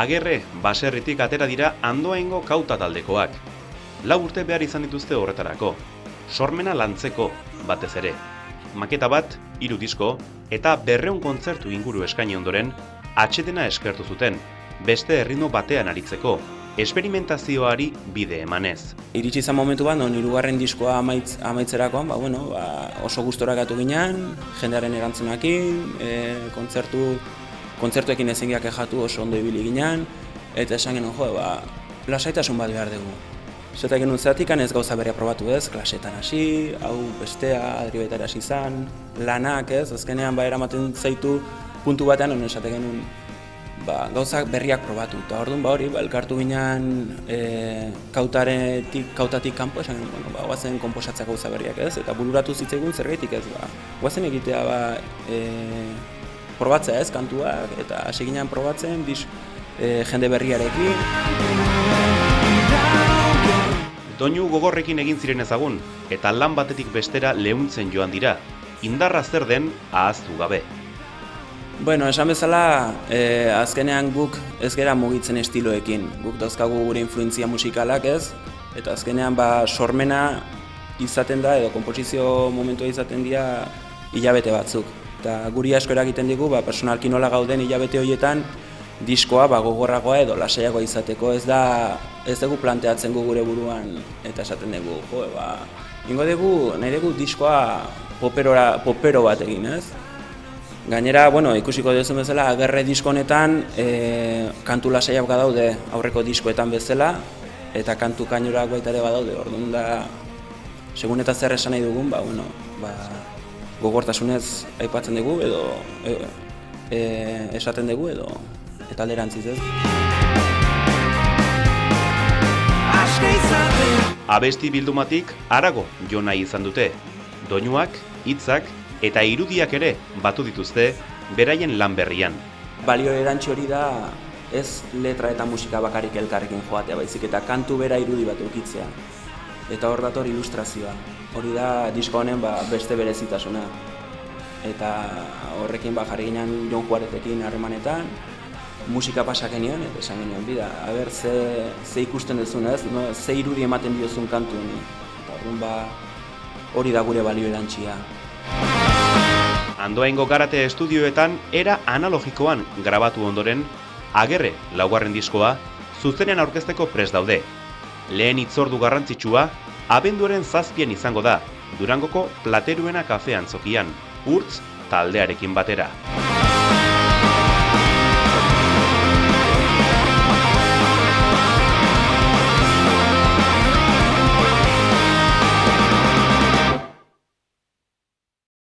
Agerre baserritik atera dira Andoaingo Kauta taldekoak. 4 urte behar izan dituzte horretarako. Sormena lantzeko, batez ere. Maketa bat, 3 disko, eta 200 kontzertu inguru eskaini ondoren, atsedena eskertu zuten, beste erritmo batean aritzeko, esperimentazioari bide emanez. Iritsi izan momentu bat, non 3. diskoa amaitzerakoan, oso gustorakatu ginen, jendearen erantzunakin, kontzertuekin ezingiak ejatu oso ondo ibili ginen, eta esan genuen, lasaitasun bat behar dugu. Zeta genuen zeratik, ez gauza berria probatu ez, klasetan hasi, hau bestea, adribetara hasi izan, lanak ez, azkenean eramaten zaitu puntu batean, honen esate genuen gauzak berriak probatu. Eta orduan elkartu ginen kautatik kanpo, esan genuen, guazen konposatzea gauza berriak ez, eta bururatu zitzaigun zergaitik ez, guazen egitea probatzea ez, kantuak, eta hasi ginen probatzen, jende berriarekin. Doinu gogorrekin egin ziren ezagun, eta lan batetik bestera leuntzen joan dira, indarra zer den ahaztu gabe. Esan bezala, azkenean guk ez gera mugitzen estiloekin, guk dauzkagu gure influentzia musikalak ez, eta azkenean sormena izaten da, edo konposizio momentua izaten dira hilabete batzuk. Eta guri asko eragiten digu, personalki nola gauden hilabete horietan, diskoa gogorragoa edo lasaiagoa izateko, ez dugu planteatzen gure buruan eta esaten dugu, nahi dugu diskoa popero bat egin, ez? Gainera, ikusiko duzun bezala, Agerre disko honetan kantu lasaiak badaude aurreko diskoetan bezala, eta kantu kainurak baita ere badaude, orduan da, segun eta zer esan nahi dugun, gogortasunez aipatzen dugu, edo esaten dugu, edo eta alderantziz ez. Abesti bildumatik harago jo nahi izan dute. Doinuak, hitzak eta irudiak ere batu dituzte beraien lan berrian. Balio erantzi hori da ez letra eta musika bakarrik elkarrekin joatea, baizik eta kantu bera irudi bat eukitzea. Eta hor dator ilustrazioa. Hori da disko honen beste berezitasuna. Eta horrekin jarri ginen Jon Juaretekin harremanetan, musika pasak genion, eta esan genuen, aber ze ikusten duzun ez, ze irudi ematen diozun kantu honi. Eta orduan hori da gure balio erantzia. Andoaingo Garate estudioetan era analogikoan grabatu ondoren, Agerre 4. diskoa zuzenean aurkezteko prest daude. Lehen hitzordu garrantzitsua, abenduaren 7 izango da, Durangoko Plateruena kafean zokian, Urtz taldearekin batera.